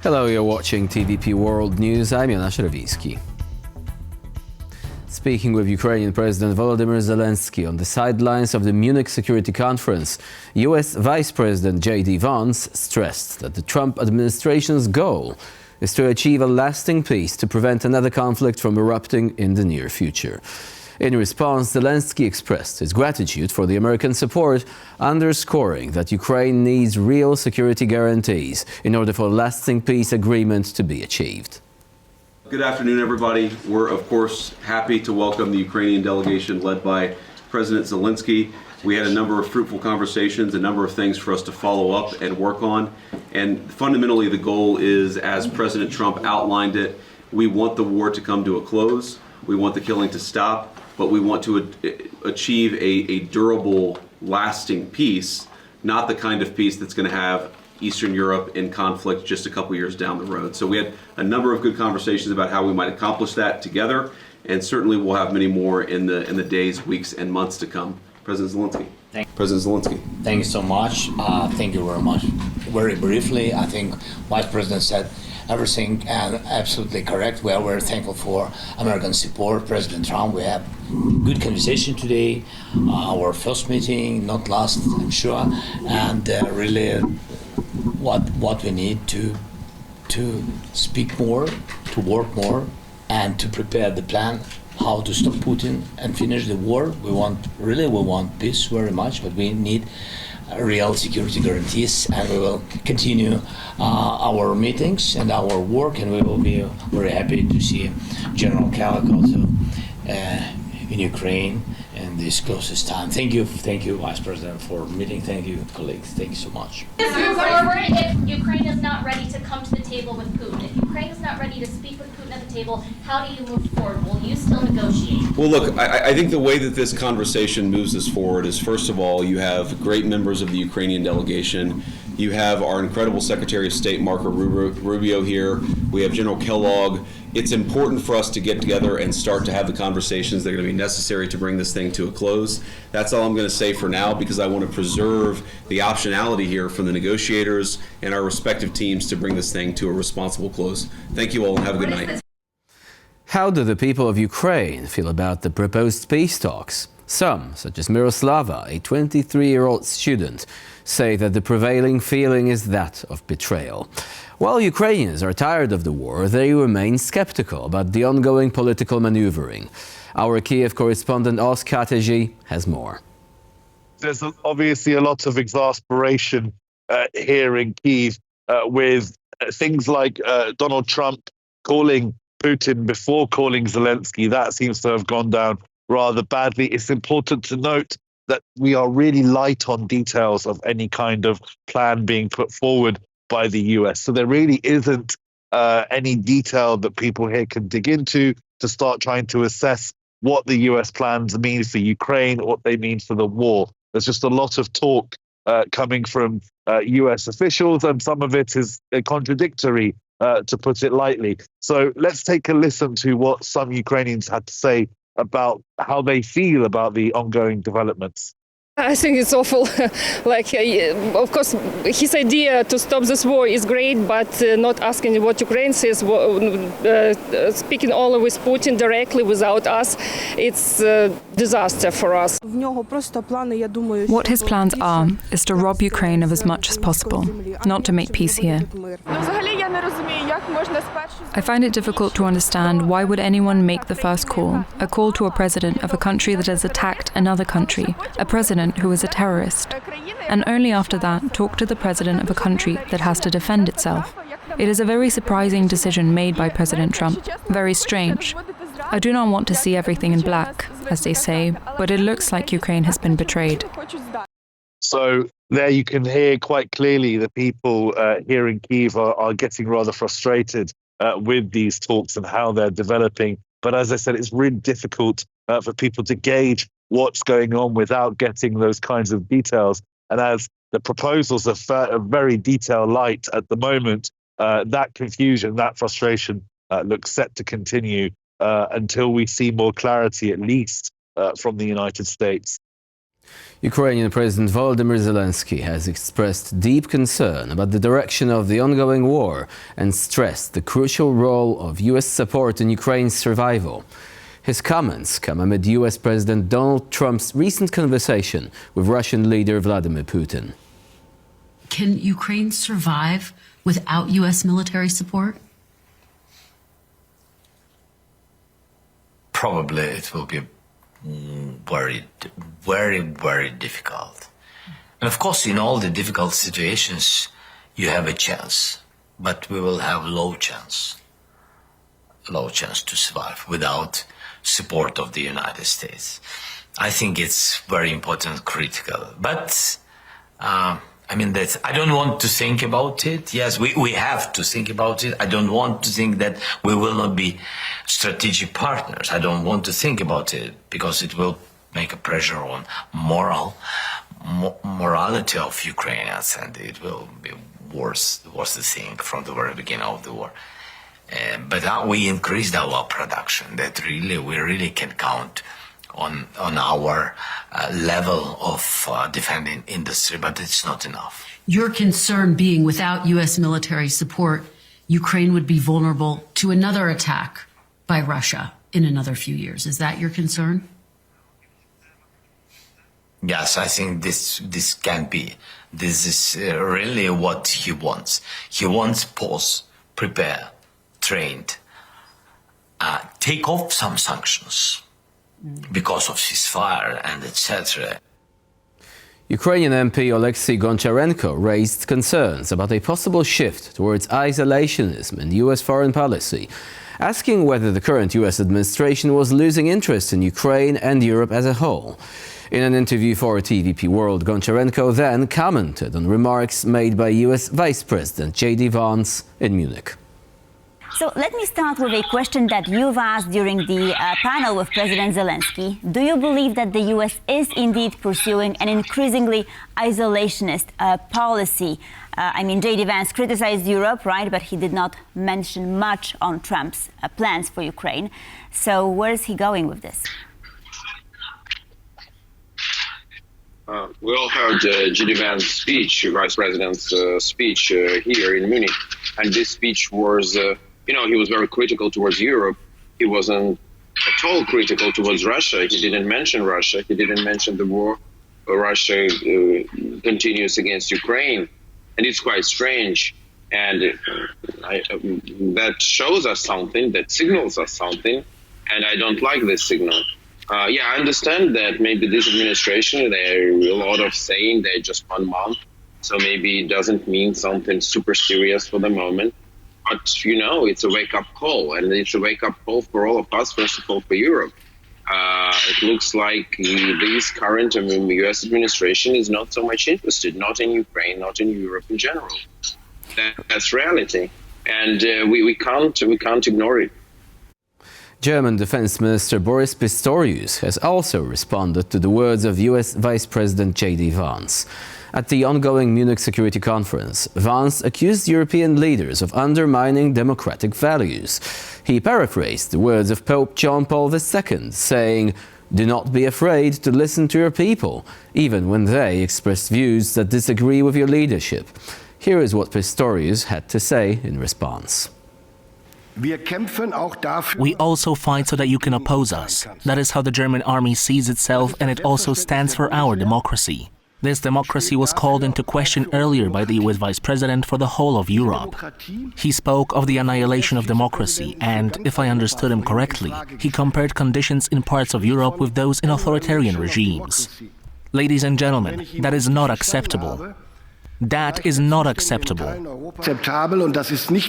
Hello, you're watching TVP World News. I'm Jonasz Rewiski. Speaking with Ukrainian President Volodymyr Zelenskyy on the sidelines of the Munich Security Conference, US Vice President JD Vance stressed that the Trump administration's goal is to achieve a lasting peace to prevent another conflict from erupting in the near future. In response, Zelenskyy expressed his gratitude for the American support, underscoring that Ukraine needs real security guarantees in order for a lasting peace agreement to be achieved. Good afternoon, everybody. We're, of course, happy to welcome the Ukrainian delegation led by President Zelenskyy. We had a number of fruitful conversations, a number of things for us to follow up and work on. And fundamentally, the goal is, as President Trump outlined it, we want the war to come to a close. We want the killing to stop. But we want to achieve a durable, lasting peace, not the kind of peace that's going to have Eastern Europe in conflict just a couple years down the road. So we had a number of good conversations about how we might accomplish that together, and certainly we'll have many more in the days, weeks, and months to come. President Zelenskyy. President Zelenskyy. Thank you so much. Thank you very much. Very briefly, I think Vice President said everything and absolutely correct. We are very thankful for American support. President Trump, we have good conversation today. Our first meeting, not last, I'm sure, and really what we need to speak more, to work more, and to prepare the plan how to stop Putin and finish the war. We want peace very much, but we need real security guarantees, and we will continue our meetings and our work, and we will be very happy to see General Khalek also in Ukraine in this closest time. Thank you, Vice President, for meeting. Thank you, colleagues. Thank you so much. Move forward if Ukraine is not ready to come to the table with Putin. If Ukraine is not ready to speak with Putin at the table, how do you move forward? Will you still negotiate? Well, look, I think the way that this conversation moves us forward is, first of all, you have great members of the Ukrainian delegation. You have our incredible Secretary of State, Marco Rubio, here. We have General Kellogg. It's important for us to get together and start to have the conversations that are going to be necessary to bring this thing to a close. That's all I'm going to say for now, because I want to preserve the optionality here from the negotiators and our respective teams to bring this thing to a responsible close. Thank you all and have a good night. How do the people of Ukraine feel about the proposed peace talks? Some, such as Miroslava, a 23-year-old student, say that the prevailing feeling is that of betrayal. While Ukrainians are tired of the war, they remain skeptical about the ongoing political maneuvering. Our Kiev correspondent Osk Kateji has more. There's obviously a lot of exasperation here in Kiev with things like Donald Trump calling Putin before calling Zelenskyy. That seems to have gone down rather badly. It's important to note that we are really light on details of any kind of plan being put forward by the US. So there really isn't any detail that people here can dig into to start trying to assess what the US plans mean for Ukraine, what they mean for the war. There's just a lot of talk coming from US officials, and some of it is contradictory, to put it lightly. So let's take a listen to what some Ukrainians had to say about how they feel about the ongoing developments. I think it's awful. Of course, his idea to stop this war is great, but not asking what Ukraine says, speaking only with Putin directly without us, it's a disaster for us. What his plans are is to rob Ukraine of as much as possible, not to make peace here. I find it difficult to understand why would anyone make the first call, a call to a president of a country that has attacked another country, a president who is a terrorist, and only after that talk to the president of a country that has to defend itself. It is a very surprising decision made by President Trump, very strange. I do not want to see everything in black, as they say, but it looks like Ukraine has been betrayed. So there you can hear quite clearly the people here in Kyiv are getting rather frustrated with these talks and how they're developing. But as I said, it's really difficult for people to gauge what's going on without getting those kinds of details. And as the proposals are very detail light at the moment, that confusion, that frustration looks set to continue until we see more clarity, at least from the United States. Ukrainian President Volodymyr Zelenskyy has expressed deep concern about the direction of the ongoing war and stressed the crucial role of US support in Ukraine's survival. His comments come amid US President Donald Trump's recent conversation with Russian leader Vladimir Putin. Can Ukraine survive without US military support? Probably it will be very, very difficult. And of course, in all the difficult situations, you have a chance, but we will have low chance to survive without support of the United States. I think it's very important, critical. But I don't want to think about it. Yes, we have to think about it. I don't want to think that we will not be strategic partners. I don't want to think about it because it will make a pressure on morality of Ukrainians, and it will be worse the thing from the very beginning of the war. But now we increased our production. That we really can count on our level of defending industry, but it's not enough. Your concern being without US military support, Ukraine would be vulnerable to another attack by Russia in another few years. Is that your concern? Yes, I think this can be. This is really what he wants. He wants pause, prepare, trained, take off some sanctions because of ceasefire and etc. Ukrainian MP Oleksiy Goncharenko raised concerns about a possible shift towards isolationism in US foreign policy, asking whether the current US administration was losing interest in Ukraine and Europe as a whole. In an interview for TVP World, Goncharenko then commented on remarks made by US Vice President JD Vance in Munich. So let me start with a question that you've asked during the panel with President Zelenskyy. Do you believe that the US is indeed pursuing an increasingly isolationist policy? JD Vance criticized Europe, right? But he did not mention much on Trump's plans for Ukraine. So where is he going with this? We all heard JD Vance's speech, Vice President's speech here in Munich. And this speech was... he was very critical towards Europe. He wasn't at all critical towards Russia. He didn't mention Russia. He didn't mention the war Russia continues against Ukraine. And it's quite strange. And that shows us something, that signals us something. And I don't like this signal. I understand that maybe this administration, there are a lot of saying they're just 1 month. So maybe it doesn't mean something super serious for the moment. But, it's a wake-up call, and it's a wake-up call for all of us, first of all, for Europe. It looks like this current U.S. administration is not so much interested, not in Ukraine, not in Europe in general. That's reality, and we can't ignore it. German Defense Minister Boris Pistorius has also responded to the words of US Vice President JD Vance. At the ongoing Munich Security Conference, Vance accused European leaders of undermining democratic values. He paraphrased the words of Pope John Paul II, saying, "Do not be afraid to listen to your people, even when they express views that disagree with your leadership." Here is what Pistorius had to say in response. We also fight so that you can oppose us. That is how the German army sees itself, and it also stands for our democracy. This democracy was called into question earlier by the US Vice President for the whole of Europe. He spoke of the annihilation of democracy, and, if I understood him correctly, he compared conditions in parts of Europe with those in authoritarian regimes. Ladies and gentlemen, that is not acceptable. That is not acceptable.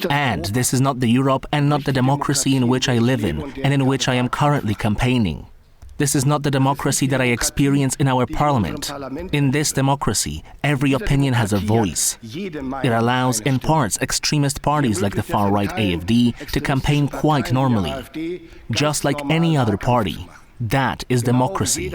And this is not the Europe and not the democracy in which I live in and in which I am currently campaigning. This is not the democracy that I experience in our parliament. In this democracy, every opinion has a voice. It allows, in parts, extremist parties like the far-right AfD to campaign quite normally, just like any other party. That is democracy.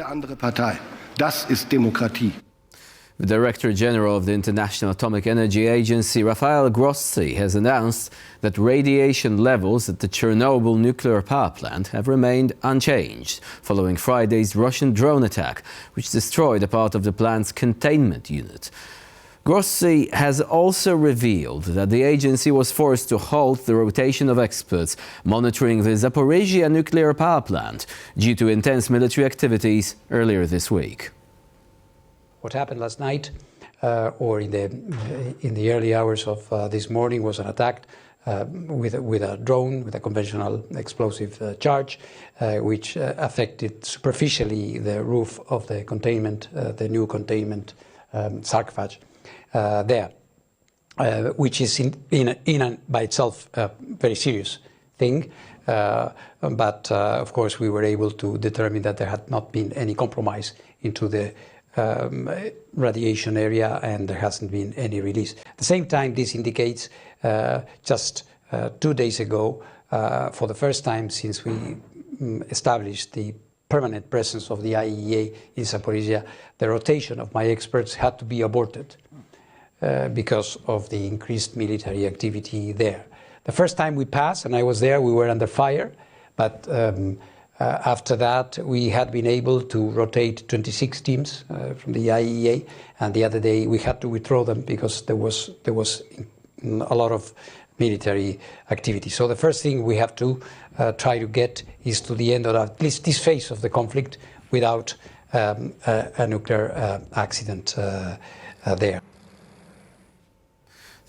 The Director General of the International Atomic Energy Agency, Rafael Grossi, has announced that radiation levels at the Chernobyl nuclear power plant have remained unchanged following Friday's Russian drone attack, which destroyed a part of the plant's containment unit. Grossi has also revealed that the agency was forced to halt the rotation of experts monitoring the Zaporizhzhia nuclear power plant due to intense military activities earlier this week. What happened last night or in the early hours of this morning was an attack with a drone, with a conventional explosive charge, which affected superficially the roof of the containment, the new containment sarcophage there, which is in and by itself a very serious thing. But of course, we were able to determine that there had not been any compromise into the radiation area, and there hasn't been any release. At the same time, this indicates just 2 days ago, for the first time since we established the permanent presence of the IAEA in Zaporizhzhia, the rotation of my experts had to be aborted because of the increased military activity there. The first time we passed, and I was there, we were under fire, but after that, we had been able to rotate 26 teams from the IAEA, and the other day we had to withdraw them because there was a lot of military activity. So the first thing we have to try to get is to the end of at least this phase of the conflict without a nuclear accident there.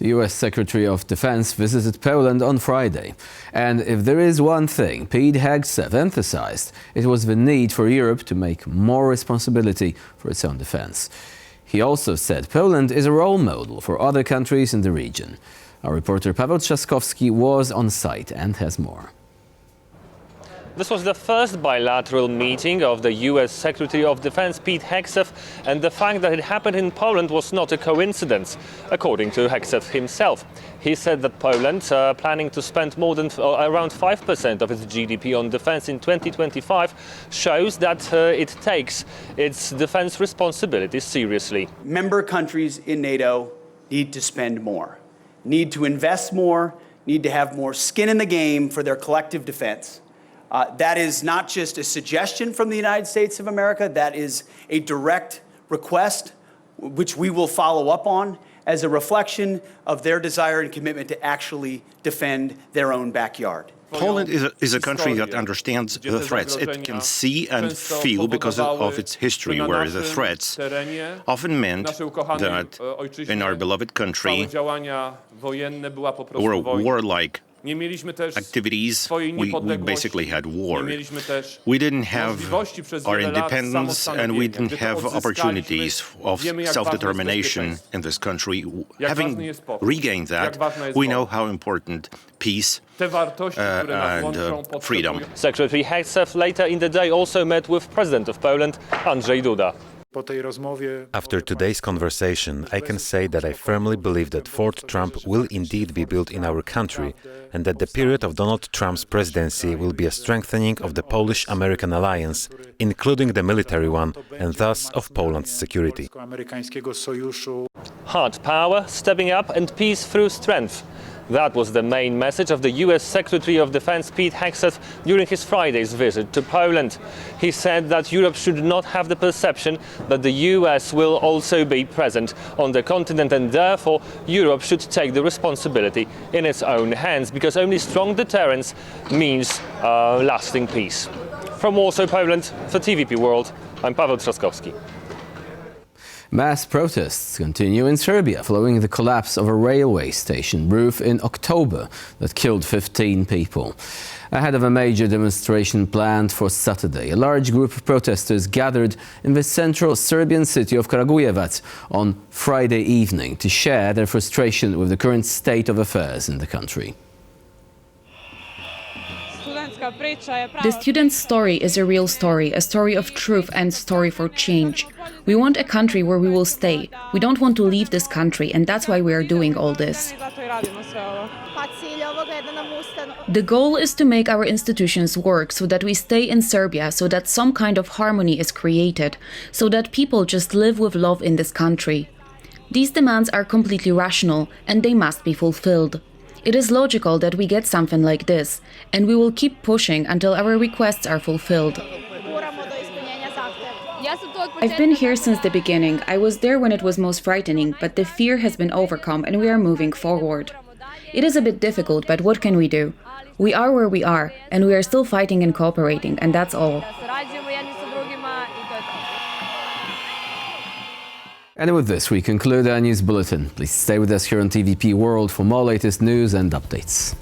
The US Secretary of Defense visited Poland on Friday. And if there is one thing Pete Hegseth emphasized, it was the need for Europe to make more responsibility for its own defense. He also said Poland is a role model for other countries in the region. Our reporter Paweł Trzaskowski was on site and has more. This was the first bilateral meeting of the US Secretary of Defense Pete Hegseth, and the fact that it happened in Poland was not a coincidence, according to Hegseth himself. He said that Poland, planning to spend more than around 5% of its GDP on defense in 2025, shows that it takes its defense responsibilities seriously. Member countries in NATO need to spend more, need to invest more, need to have more skin in the game for their collective defense. That is not just a suggestion from the United States of America, that is a direct request which we will follow up on as a reflection of their desire and commitment to actually defend their own backyard. Poland is a country that understands the threats. It can see and feel because of its history, where the threats often meant that in our beloved country were warlike activities, we basically had war. We didn't have our independence, and we didn't have opportunities of self-determination in this country. Having regained that, we know how important peace and freedom. Secretary Hegseth later in the day also met with President of Poland, Andrzej Duda. After today's conversation, I can say that I firmly believe that Fort Trump will indeed be built in our country, and that the period of Donald Trump's presidency will be a strengthening of the Polish-American alliance, including the military one, and thus of Poland's security. Hard power, stepping up, and peace through strength. That was the main message of the US Secretary of Defense Pete Hegseth during his Friday's visit to Poland. He said that Europe should not have the perception that the US will also be present on the continent, and therefore Europe should take the responsibility in its own hands, because only strong deterrence means lasting peace. From Warsaw, Poland, for TVP World, I'm Paweł Trzaskowski. Mass protests continue in Serbia following the collapse of a railway station roof in October that killed 15 people. Ahead of a major demonstration planned for Saturday, a large group of protesters gathered in the central Serbian city of Kragujevac on Friday evening to share their frustration with the current state of affairs in the country. The student's story is a real story, a story of truth and story for change. We want a country where we will stay. We don't want to leave this country, and that's why we are doing all this. The goal is to make our institutions work so that we stay in Serbia, so that some kind of harmony is created, so that people just live with love in this country. These demands are completely rational, and they must be fulfilled. It is logical that we get something like this, and we will keep pushing until our requests are fulfilled. I've been here since the beginning. I was there when it was most frightening, but the fear has been overcome and we are moving forward. It is a bit difficult, but what can we do? We are where we are, and we are still fighting and cooperating, and that's all. And with this, we conclude our news bulletin. Please stay with us here on TVP World for more latest news and updates.